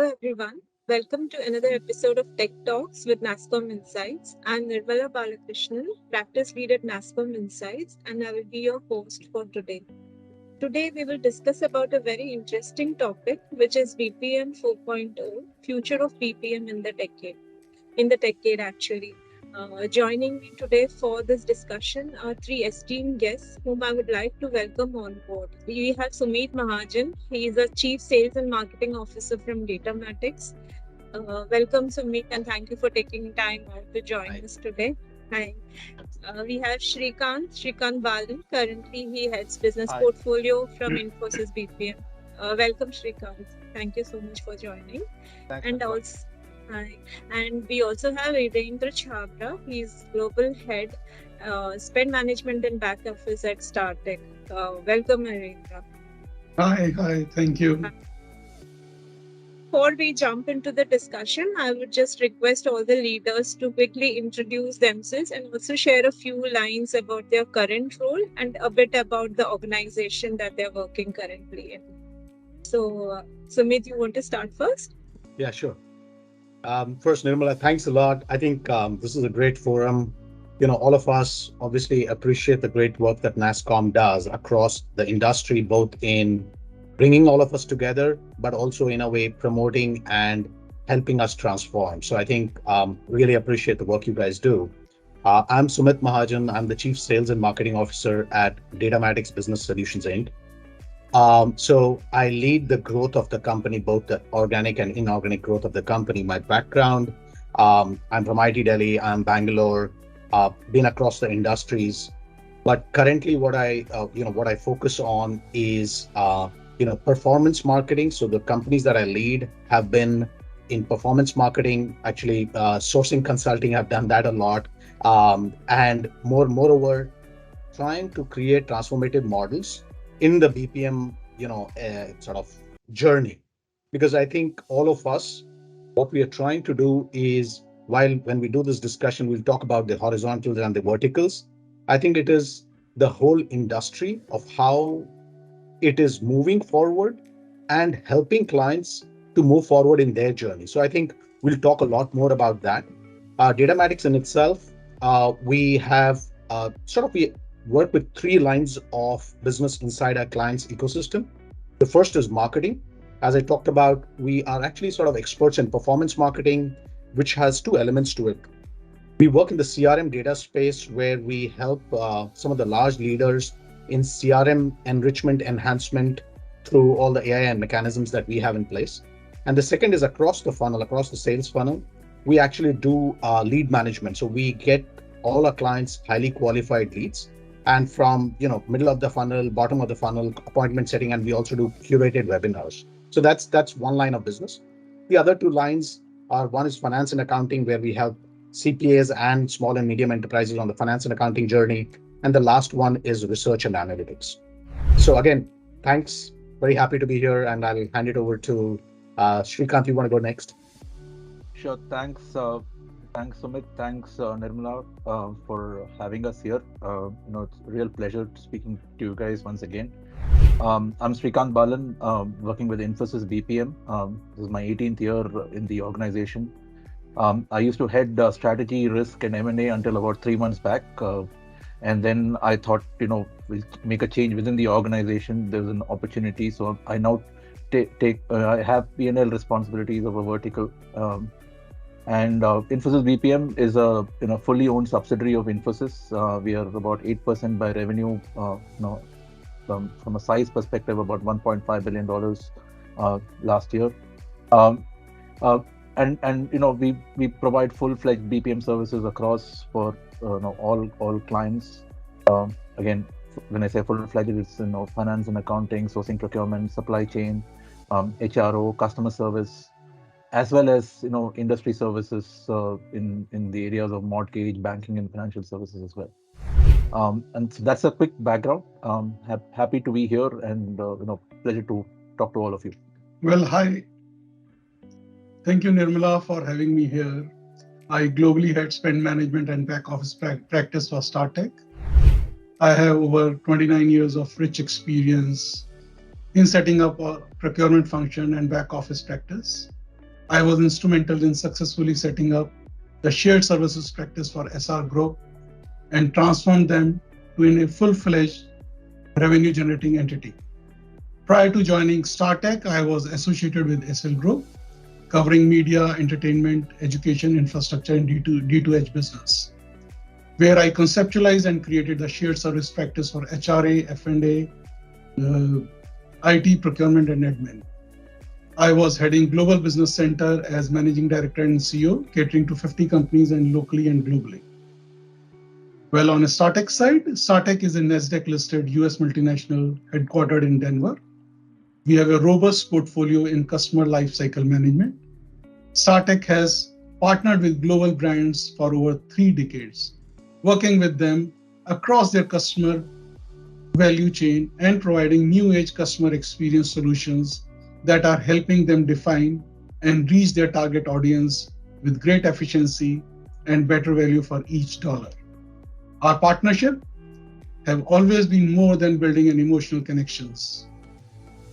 everyone. Welcome to another episode of Tech Talks with nasscom Insights. I'm Nirmala Balakrishnan, practice lead at nasscom Insights, and I will be your host for today. Today, we will discuss about a very interesting topic, which is BPM 4.0, future of BPM in the decade. Actually. Joining me today for this discussion are three esteemed guests whom I would like to welcome on board. We have Sumit Mahajan. He is a Chief Sales and Marketing Officer from Datamatics. Welcome, Sumit, and thank you for taking time out to join us today. Hi. We have Srikant Balan. Currently, he heads business portfolio from Infosys BPM. Welcome, Srikant. Thank you so much for joining. Thanks, And also, hi. And we also have Irendra Chhabra. He's global head, spend management and back office at Startek. Welcome, Irendra. Hi, thank you. Before we jump into the discussion, I would just request all the leaders to quickly introduce themselves and also share a few lines about their current role and a bit about the organization that they're working currently in. So, Sumit, you want to start first? Yeah, sure. First, Nirmala, thanks a lot. I think this is a great forum. All of us obviously appreciate the great work that nasscom does across the industry, both in bringing all of us together, but also in a way promoting and helping us transform. So I think really appreciate the work you guys do. I'm Sumit Mahajan. I'm the Chief Sales and Marketing Officer at Datamatics Business Solutions Inc. So I lead the growth of the company, both the organic and inorganic growth of the company. My background, I'm from IT Delhi, I'm Bangalore, been across the industries, but currently what I focus on is performance marketing. So the companies that I lead have been in performance marketing, actually sourcing consulting. I've done that a lot, and moreover, trying to create transformative models in the BPM, sort of journey. Because I think all of us, what we are trying to do is, when we do this discussion, we'll talk about the horizontals and the verticals. I think it is the whole industry of how it is moving forward and helping clients to move forward in their journey. So I think we'll talk a lot more about that. Datamatics in itself, we have we work with three lines of business inside our client's ecosystem. The first is marketing. As I talked about, we are actually sort of experts in performance marketing, which has two elements to it. We work in the CRM data space where we help some of the large leaders in CRM enrichment enhancement through all the AI and mechanisms that we have in place. And the second is across the funnel, across the sales funnel, we actually do lead management. So we get all our clients highly qualified leads, and from middle of the funnel, bottom of the funnel, appointment setting, and we also do curated webinars. So that's one line of business. The other two lines are, one is finance and accounting, where we help CPAs and small and medium enterprises on the finance and accounting journey. And the last one is research and analytics. So again, thanks. Very happy to be here, and I'll hand it over to Srikant. You want to go next? Sure. Thanks, Sumit. Thanks, Nirmala, for having us here. It's a real pleasure speaking to you guys once again. I'm Srikant Balan, working with Infosys BPM. This is my 18th year in the organization. I used to head strategy, risk, and M&A until about 3 months back. And then I thought, we'll make a change within the organization. There's an opportunity. So I now I have P&L responsibilities of a vertical. And Infosys BPM is a fully owned subsidiary of Infosys. We are about 8% by revenue. From a size perspective, about $1.5 billion last year. And we provide full-fledged BPM services across for all clients. Again, when I say full-fledged, it's finance and accounting, sourcing, procurement, supply chain, HRO, customer service, as well as industry services in the areas of mortgage, banking, and financial services as well. And so that's a quick background. Happy to be here, and pleasure to talk to all of you. Well, hi. Thank you, Nirmala, for having me here. I globally head spend management and back office practice for Startek. I have over 29 years of rich experience in setting up a procurement function and back office practice. I was instrumental in successfully setting up the shared services practice for SR Group and transformed them to a full-fledged revenue generating entity. Prior to joining Startek, I was associated with SL Group, covering media, entertainment, education, infrastructure, and D2H business, where I conceptualized and created the shared service practice for HRA, F&A, IT, procurement, and admin. I was heading Global Business Center as Managing Director and CEO, catering to 50 companies and locally and globally. Well, on a Startek side, Startek is a NASDAQ-listed US multinational headquartered in Denver. We have a robust portfolio in customer lifecycle management. Startek has partnered with global brands for over 3 decades, working with them across their customer value chain and providing new age customer experience solutions that are helping them define and reach their target audience with great efficiency and better value for each dollar. Our partnership have always been more than building an emotional connections.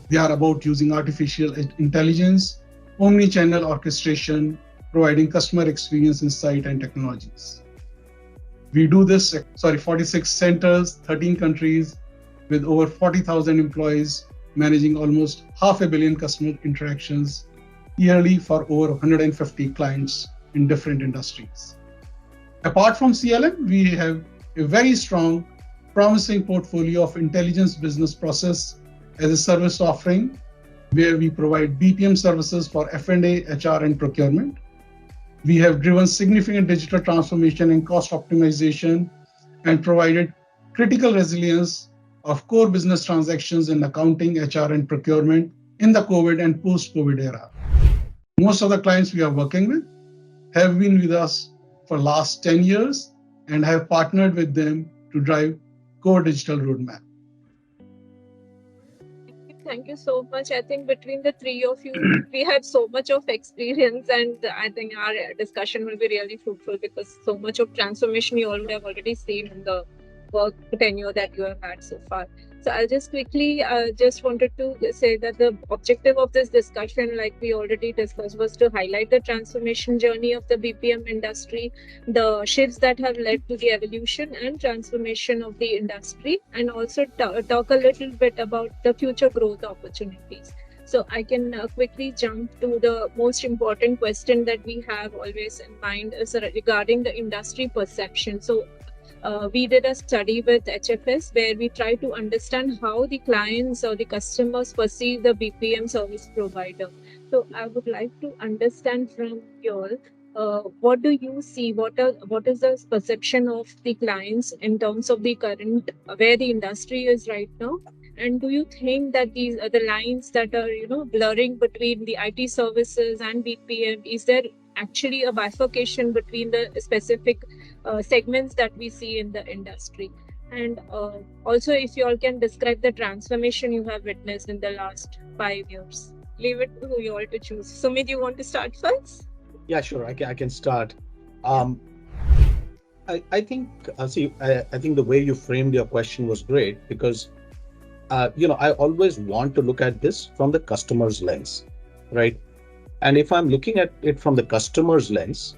They are about using artificial intelligence, omni-channel orchestration, providing customer experience insight and technologies. We do this, 46 centers, 13 countries, with over 40,000 employees, managing almost 500 million customer interactions yearly for over 150 clients in different industries. Apart from CLM, we have a very strong, promising portfolio of intelligence business process as a service offering, where we provide BPM services for F&A, HR, and procurement. We have driven significant digital transformation and cost optimization and provided critical resilience of core business transactions in accounting, HR, and procurement in the COVID and post-COVID era. Most of the clients we are working with have been with us for last 10 years and have partnered with them to drive core digital roadmap. Thank you so much. I think between the three of you, we had so much of experience, and I think our discussion will be really fruitful because so much of transformation you all would have already seen in the work tenure that you have had so far. So I'll just quickly just wanted to say that the objective of this discussion, like we already discussed, was to highlight the transformation journey of the BPM industry, the shifts that have led to the evolution and transformation of the industry, and also talk a little bit about the future growth opportunities. So I can quickly jump to the most important question that we have always in mind is regarding the industry perception. So we did a study with HFS where we try to understand how the clients or the customers perceive the BPM service provider. So I would like to understand from you all, what do you see? What is the perception of the clients in terms of the current where the industry is right now? And do you think that these are the lines that are blurring between the IT services and BPM? Is there actually a bifurcation between the specific segments that we see in the industry? And also, if you all can describe the transformation you have witnessed in the last 5 years. Leave it to you all to choose. Sumit, you want to start first? Yeah, sure. I can start. I think I think the way you framed your question was great because I always want to look at this from the customer's lens, right? And if I'm looking at it from the customer's lens,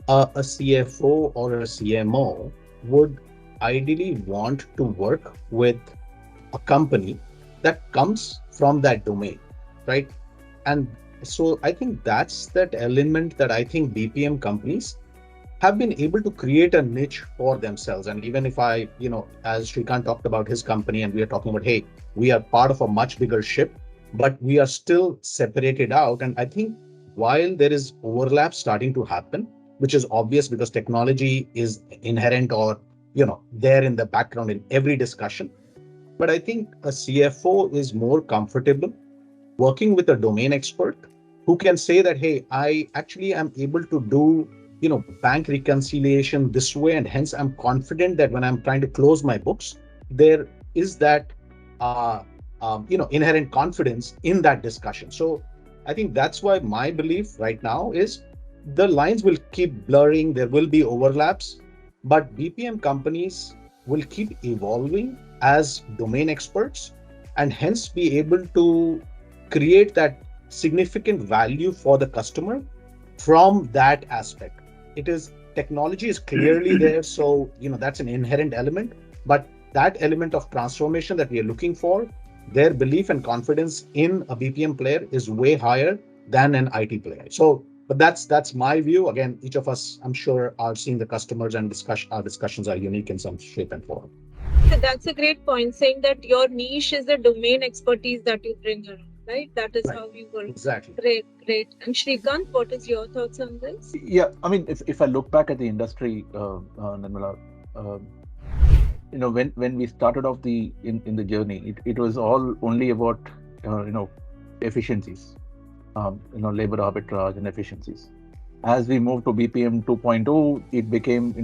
a CFO or a CMO would ideally want to work with a company that comes from that domain, right? And so I think that's that element that I think BPM companies have been able to create a niche for themselves. And even if I, as Srikant talked about his company and we are talking about, hey, we are part of a much bigger ship, but we are still separated out. And I think while there is overlap starting to happen, which is obvious because technology is inherent or, there in the background in every discussion. But I think a CFO is more comfortable working with a domain expert who can say that, hey, I actually am able to do, bank reconciliation this way. And hence I'm confident that when I'm trying to close my books, there is that, inherent confidence in that discussion. So I think that's why my belief right now is the lines will keep blurring. There will be overlaps, but BPM companies will keep evolving as domain experts and hence be able to create that significant value for the customer from that aspect. It is technology is clearly there, so that's an inherent element, but that element of transformation that we are looking for, their belief and confidence in a BPM player is way higher than an IT player. So, but that's my view. Again, each of us, I'm sure, are seeing the customers, and our discussions are unique in some shape and form. That's a great point, saying that your niche is the domain expertise that you bring around, right? That is Right. how you work. Exactly. Great. And Srikant, what is your thoughts on this? Yeah, I mean, if I look back at the industry, Nirmala, when we started off in the journey, it was all only about efficiencies, labor arbitrage and efficiencies. As we moved to BPM 2.0, it became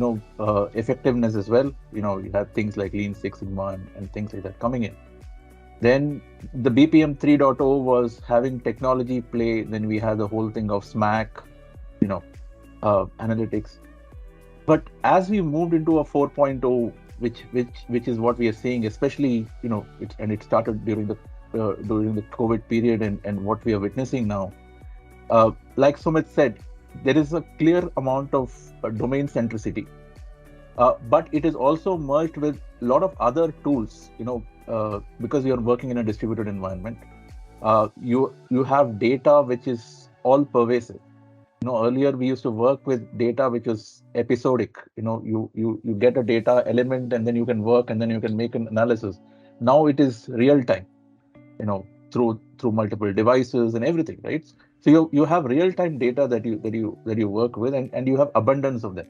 effectiveness as well. You had things like Lean Six Sigma and things like that coming in. Then the BPM 3.0 was having technology play. Then we had the whole thing of SMAC, analytics. But as we moved into a 4.0, which is what we are seeing, especially it started during the COVID period and what we are witnessing now. Like Sumit said, there is a clear amount of domain centricity, but it is also merged with a lot of other tools. Because you're working in a distributed environment, you have data which is all pervasive. Earlier we used to work with data which was episodic. You get a data element and then you can work and then you can make an analysis. Now it is real time, through multiple devices and everything, right? So you have real time data that you work with, and you have abundance of them.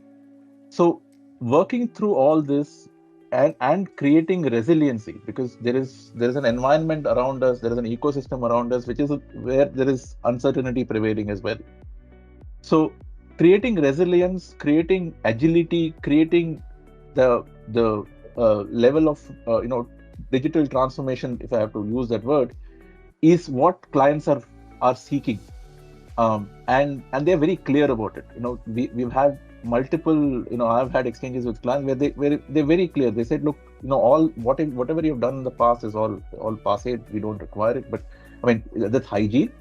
So working through all this and creating resiliency, because there is an environment around us, there is an ecosystem around us, which is where there is uncertainty prevailing as well. So creating resilience, creating agility, creating the level of digital transformation, if I have to use that word, is what clients are seeking, and they're very clear about it. We've had multiple, I've had exchanges with clients where they're very clear. They said, look, whatever you've done in the past is all passé. We don't require it. But I mean, that's hygiene.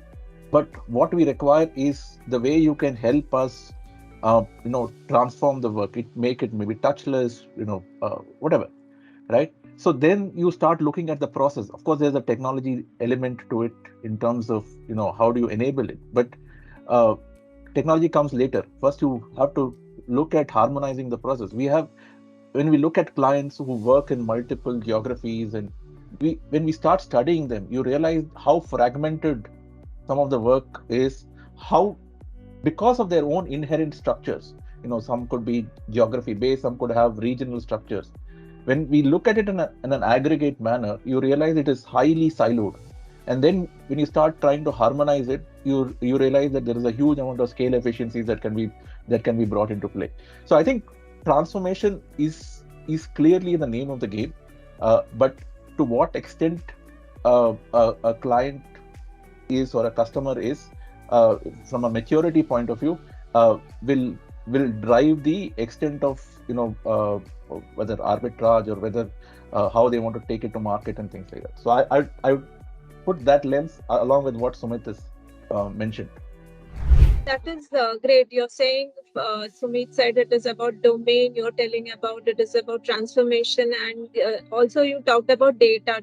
But what we require is the way you can help us, transform the work, make it maybe touchless, whatever, right? So then you start looking at the process. Of course, there's a technology element to it in terms of, how do you enable it? But technology comes later. First, you have to look at harmonizing the process. When we look at clients who work in multiple geographies, and when we start studying them, you realize how fragmented some of the work is, how, because of their own inherent structures, some could be geography based, some could have regional structures. When we look at it in an aggregate manner, you realize it is highly siloed. And then when you start trying to harmonize it, you realize that there is a huge amount of scale efficiencies that can be brought into play. So I think transformation is clearly the name of the game, but to what extent a client is, or a customer is, from a maturity point of view, will drive the extent of whether arbitrage or whether how they want to take it to market and things like that. So I put that lens along with what Sumit has mentioned. That is great. You're saying, Sumit said it is about domain. You're telling about it is about transformation, and also you talked about data,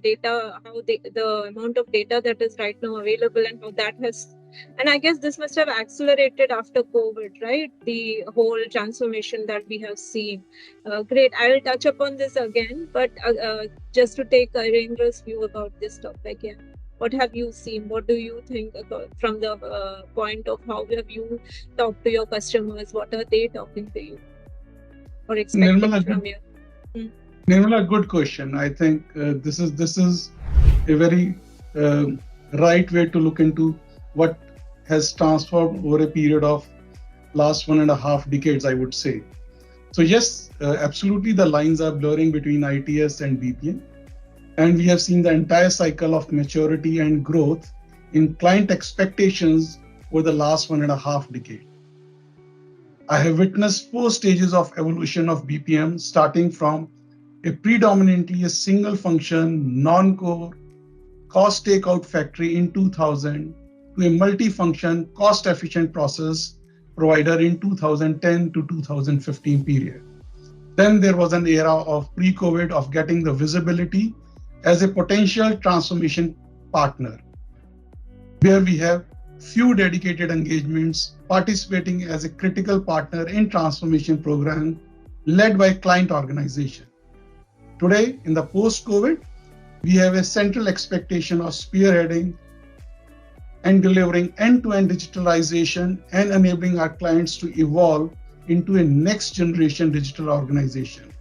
how the amount of data that is right now available and how that has, and I guess this must have accelerated after COVID, right? The whole transformation that we have seen. Great. I will touch upon this again, but just to take Irendra's view about this topic, yeah. What have you seen? What do you think from the point of how have you talked to your customers? What are they talking to you or expecting from you? Nirmala, good question. I think this is a very right way to look into what has transformed over a period of last 1.5 decades, I would say. So yes, absolutely, the lines are blurring between ITS and BPM. And we have seen the entire cycle of maturity and growth in client expectations over the last 1.5 decades. I have witnessed 4 stages of evolution of BPM, starting from a predominantly a single function, non-core, cost takeout factory in 2000, to a multi-function, cost-efficient process provider in 2010 to 2015 period. Then there was an era of pre-COVID of getting the visibility as a potential transformation partner, where we have few dedicated engagements participating as a critical partner in transformation program led by client organization. Today, in the post-COVID, we have a central expectation of spearheading and delivering end-to-end digitalization and enabling our clients to evolve into a next generation digital organization,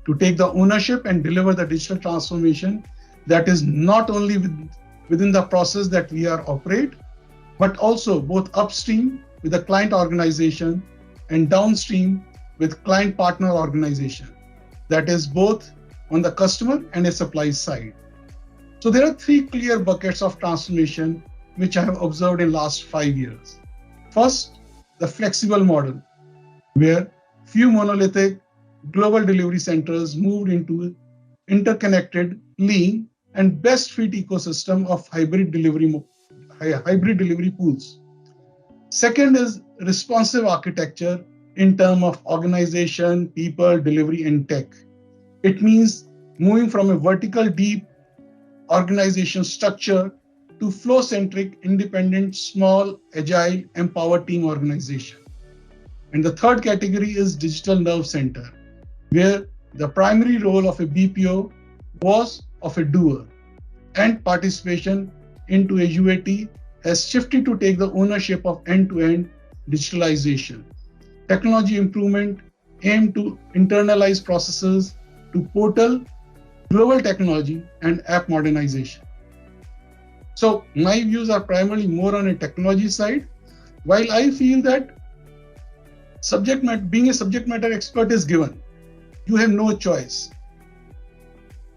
to take the ownership and deliver the digital transformation that is not only within the process that we are operate, but also both upstream with the client organization and downstream with client partner organization, that is both on the customer and a supply side. So there are three clear buckets of transformation which I have observed in last 5 years. First, the flexible model, where few monolithic global delivery centers moved into interconnected, lean, and best fit ecosystem of hybrid delivery pools. Second is responsive architecture in terms of organization, people, delivery, and tech. It means moving from a vertical deep organization structure to flow-centric, independent, small, agile, empowered team organization. And the third category is digital nerve center, where the primary role of a BPO was of a doer, and participation into a UAT has shifted to take the ownership of end-to-end digitalization. Technology improvement aim to internalize processes to portal, global technology, and app modernization. So my views are primarily more on a technology side, while I feel that being a subject matter expert is given. You have no choice.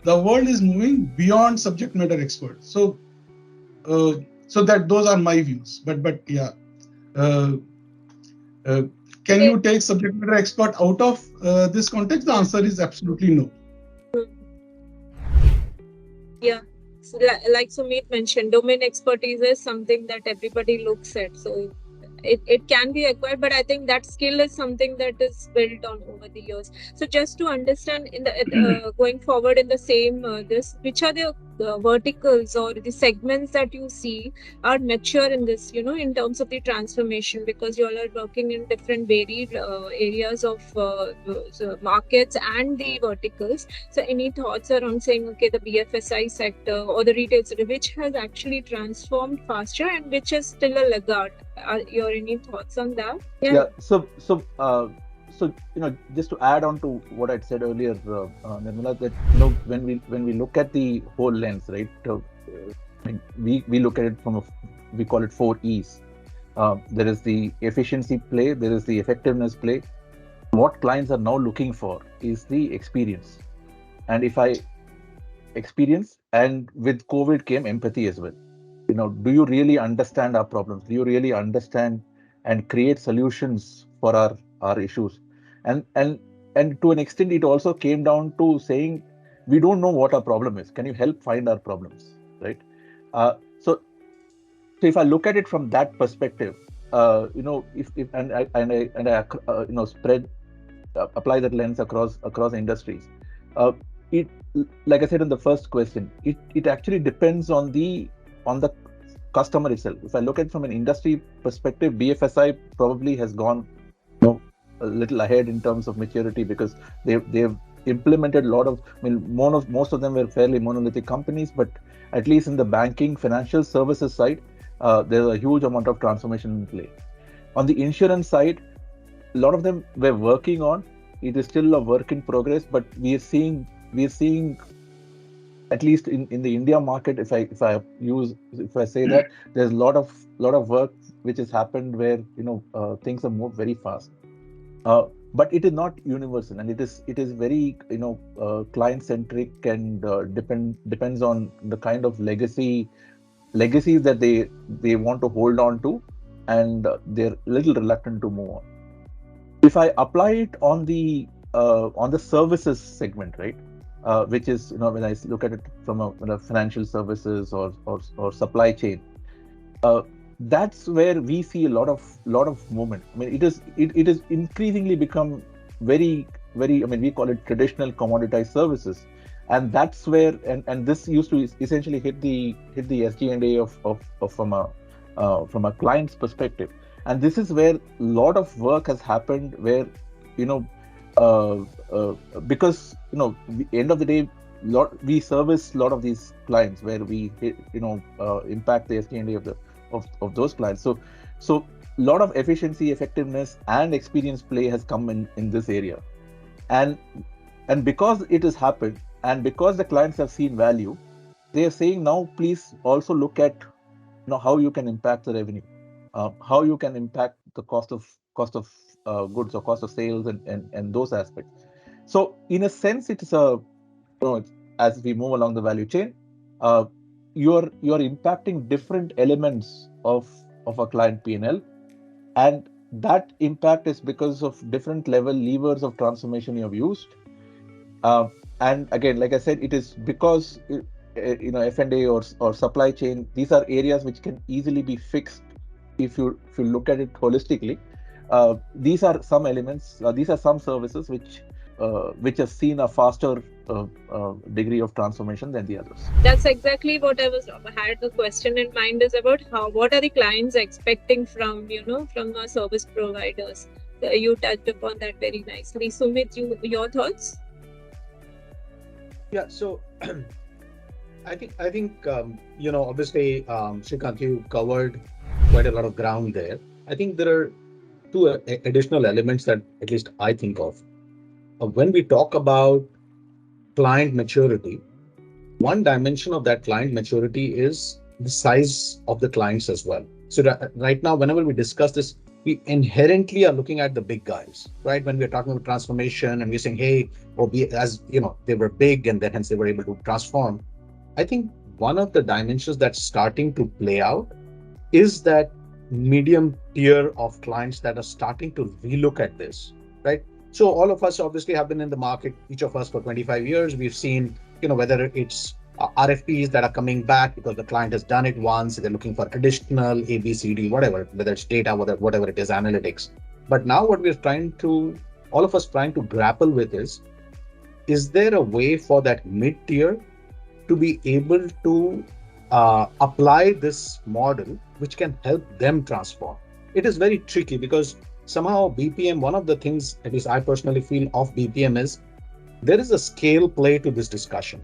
The world is moving beyond subject matter experts. So that those are my views. But yeah, can you take subject matter expert out of this context? The answer is absolutely no. Yeah. So, like Sumit mentioned, domain expertise is something that everybody looks at. So it can be acquired, but I think that skill is something that is built on over the years. So just to understand in the going forward in the same this, which are the verticals or the segments that you see are mature in this, in terms of the transformation, because you all are working in different varied areas of markets and the verticals. So any thoughts around saying, okay, the BFSI sector or the retail sector, which has actually transformed faster and which is still a laggard? Are your any thoughts on that? Yeah. So just to add on to what I'd said earlier, Nirmala, that when we look at the whole lens, right? We look at it from we call it 4 E's. There is the efficiency play, there is the effectiveness play. What clients are now looking for is the experience, and experience, and with COVID came empathy as well. Do you really understand our problems? Do you really understand and create solutions for our issues? And to an extent, it also came down to saying, we don't know what our problem is. Can you help find our problems? Right? So if I look at it from that perspective, if I spread apply that lens across industries, it, like I said in the first question, it actually depends on the customer itself. If I look at it from an industry perspective, BFSI probably has gone a little ahead in terms of maturity, because they've implemented a lot of, most of them were fairly monolithic companies, but at least in the banking, financial services side, there's a huge amount of transformation in play. On the insurance side, a lot of them were working on, it is still a work in progress, but we are seeing at least in the India market, if I say that, there's a lot of work which has happened where things have moved very fast. But it is not universal, and it is very client centric, and depends on the kind of legacies that they want to hold on to, and they're a little reluctant to move on. If I apply it on the services segment, right, which is when I look at it from a financial services or supply chain, that's where we see a lot of movement. I mean, it is increasingly become very, very, I mean, we call it traditional commoditized services, and that's where, and this used to essentially hit the SG&A of from a client's perspective. And this is where a lot of work has happened, where, you know, uh, uh, because, you know, end of the day, we service a lot of these clients where we, impact the SG&A of those clients. So a lot of efficiency, effectiveness, and experience play has come in this area. And because it has happened, and because the clients have seen value, they are saying, now please also look at, how you can impact the revenue, how you can impact the cost of goods or cost of sales, and those aspects. So in a sense, it's as we move along the value chain, uh, you're impacting different elements of a client P&L, and that impact is because of different levers of transformation you have used. Uh, and again, like I said, it is because F&A or supply chain, these are areas which can easily be fixed if you look at it holistically. These are some elements, these are some services which have seen a faster degree of transformation than the others. That's exactly what had the question in mind, is about what are the clients expecting from from the service providers. You touched upon that very nicely. Sumit, your thoughts? Yeah, so I think obviously, Srikant, you covered quite a lot of ground there. I think there are two additional elements that at least I think of. When we talk about client maturity, one dimension of that client maturity is the size of the clients as well. So right now, whenever we discuss this, we inherently are looking at the big guys, right? When we're talking about transformation and we're saying, hey, as you know, they were big and then hence they were able to transform. I think one of the dimensions that's starting to play out is that medium tier of clients that are starting to relook at this, right? So all of us obviously have been in the market, each of us for 25 years. We've seen, whether it's RFPs that are coming back because the client has done it once, they're looking for additional A, B, C, D, whatever, whether it's data, whatever it is, analytics. But now what all of us trying to grapple with is there a way for that mid-tier to be able to apply this model which can help them transform? It is very tricky because somehow BPM, one of the things, at least I personally feel of BPM, is there is a scale play to this discussion.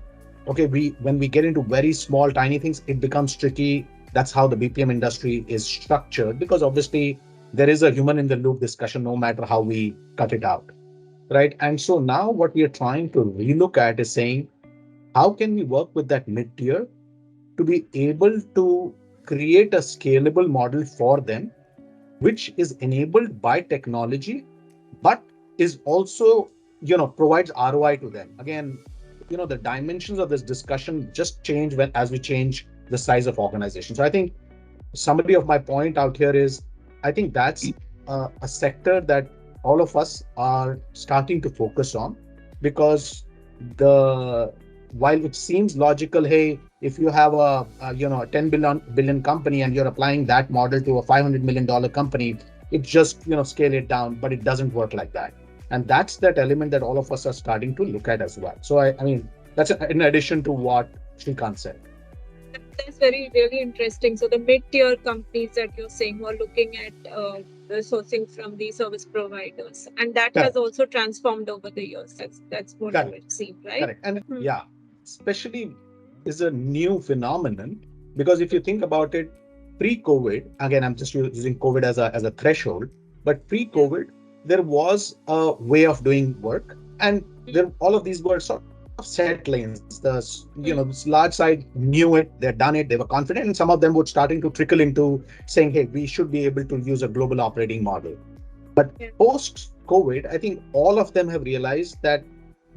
Okay, when we get into very small, tiny things, it becomes tricky. That's how the BPM industry is structured, because obviously there is a human in the loop discussion, no matter how we cut it out, right? And so now what we are trying to relook at is saying, how can we work with that mid-tier to be able to create a scalable model for them, which is enabled by technology, but is also, provides ROI to them. Again, the dimensions of this discussion just change as we change the size of organization. So I think summary of my point out here is, I think that's a sector that all of us are starting to focus on, because while it seems logical, hey, if you have a 10 billion company and you're applying that model to a $500 million company, it just scale it down, but it doesn't work like that. And that's that element that all of us are starting to look at as well. So I mean, that's in addition to what Srikant said. That's really interesting. So the mid-tier companies that you're saying who are looking at sourcing from the service providers, and that has also transformed over the years. That's what you would see, right? Correct. And yeah, especially is a new phenomenon, because if you think about it, pre-COVID, again, I'm just using COVID as a threshold, but pre-COVID, there was a way of doing work, and all of these were sort of set lanes. This large side knew it, they'd done it, they were confident, and some of them were starting to trickle into saying, hey, we should be able to use a global operating model. But post-COVID, I think all of them have realized that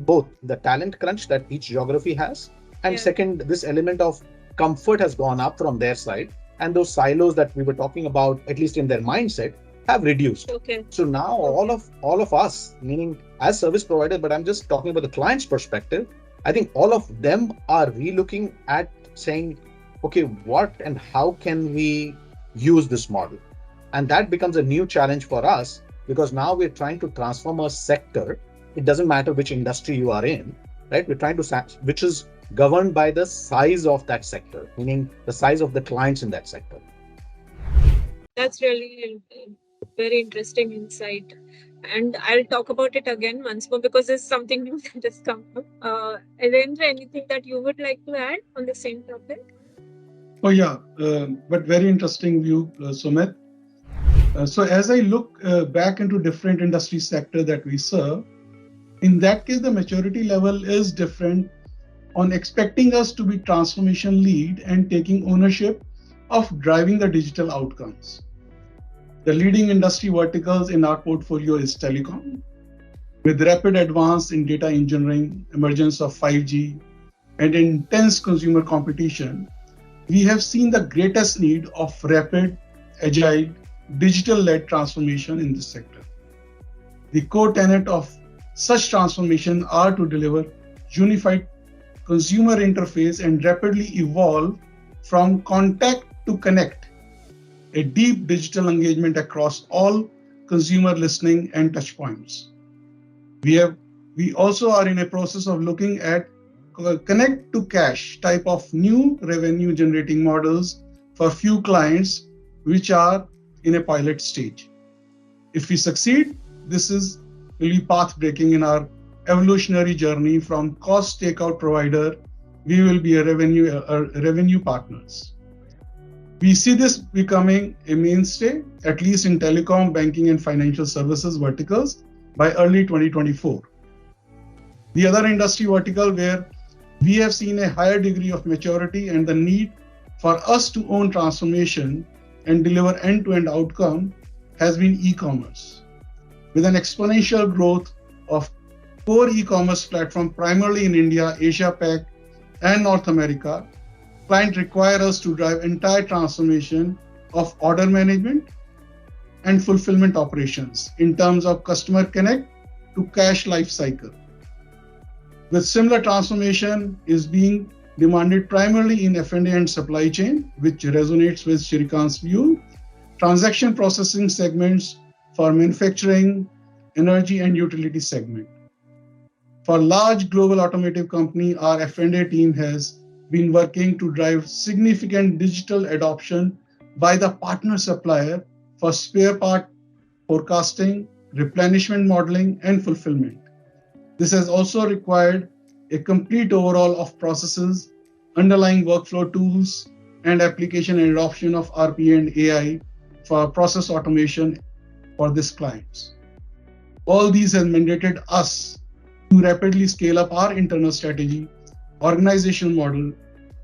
both the talent crunch that each geography has, and second, this element of comfort has gone up from their side, and those silos that we were talking about, at least in their mindset, have reduced. Okay. So now all of us, meaning as service providers, but I'm just talking about the client's perspective, I think all of them are relooking at saying, okay, what and how can we use this model. And that becomes a new challenge for us because now we're trying to transform a sector. It doesn't matter which industry you are in, right? We're trying to, which is governed by the size of that sector, meaning the size of the clients in that sector. That's really very interesting insight. And I'll talk about it again once more because there's something new that has come up. Irendra, anything that you would like to add on the same topic? Oh yeah, but very interesting view, Sumit. So as I look back into different industry sector that we serve, in that case, the maturity level is different on expecting us to be transformation lead and taking ownership of driving the digital outcomes. The leading industry verticals in our portfolio is telecom. With rapid advance in data engineering, emergence of 5G, and intense consumer competition, we have seen the greatest need of rapid, agile, digital-led transformation in this sector. The core tenet of such transformation are to deliver unified consumer interface and rapidly evolve from contact to connect, a deep digital engagement across all consumer listening and touch points. We also are in a process of looking at connect to cash type of new revenue generating models for few clients which are in a pilot stage. If we succeed, this is really path breaking in our evolutionary journey from cost takeout provider, we will be a revenue partners. We see this becoming a mainstay, at least in telecom, banking, and financial services verticals by early 2024. The other industry vertical where we have seen a higher degree of maturity and the need for us to own transformation and deliver end-to-end outcome has been e-commerce. With an exponential growth of core e-commerce platform primarily in India, Asia Pac, and North America, clients require us to drive entire transformation of order management and fulfillment operations in terms of customer connect to cash life cycle. With similar transformation is being demanded primarily in F&A and supply chain, which resonates with Srikant's view, transaction processing segments for manufacturing, energy and utility segment. For large global automotive company, our F&A team has been working to drive significant digital adoption by the partner supplier for spare part forecasting, replenishment modeling, and fulfillment. This has also required a complete overhaul of processes, underlying workflow tools, and application and adoption of RPA and AI for process automation for these clients. All these have mandated us to rapidly scale up our internal strategy, organizational model,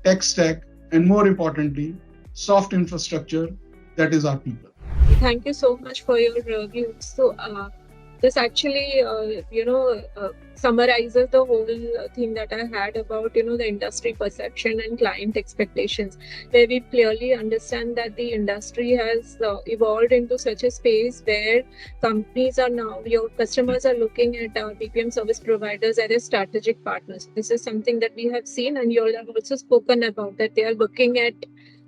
tech stack, and more importantly, soft infrastructure, that is our people. Thank you so much for your review. So this actually, summarizes the whole thing that I had about, the industry perception and client expectations, where we clearly understand that the industry has evolved into such a space where companies are now, your customers are looking at BPM service providers as a strategic partners. This is something that we have seen, and you all have also spoken about that they are looking at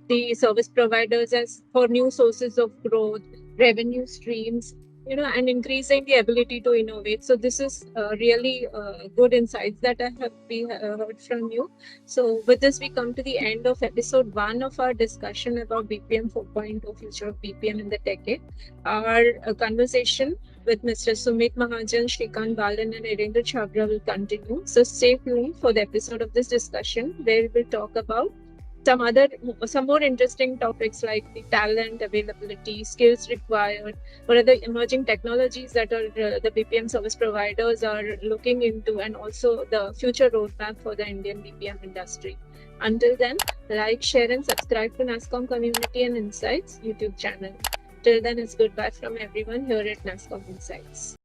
the service providers as for new sources of growth, revenue streams, and increasing the ability to innovate. So this is really good insights that we heard from you. So with this, we come to the end of episode 1 of our discussion about BPM 4.0, future of BPM in the Techade. Our conversation with Mr. Sumit Mahajan, Srikant, Balan, and Irendra Chhabra will continue. So stay tuned for the episode of this discussion where we will talk about some more interesting topics like the talent availability, skills required, what are the emerging technologies that are the BPM service providers are looking into, and also the future roadmap for the Indian BPM industry. Until then, like, share, and subscribe to nasscom Community and Insights YouTube channel. Till then, it's goodbye from everyone here at nasscom Insights.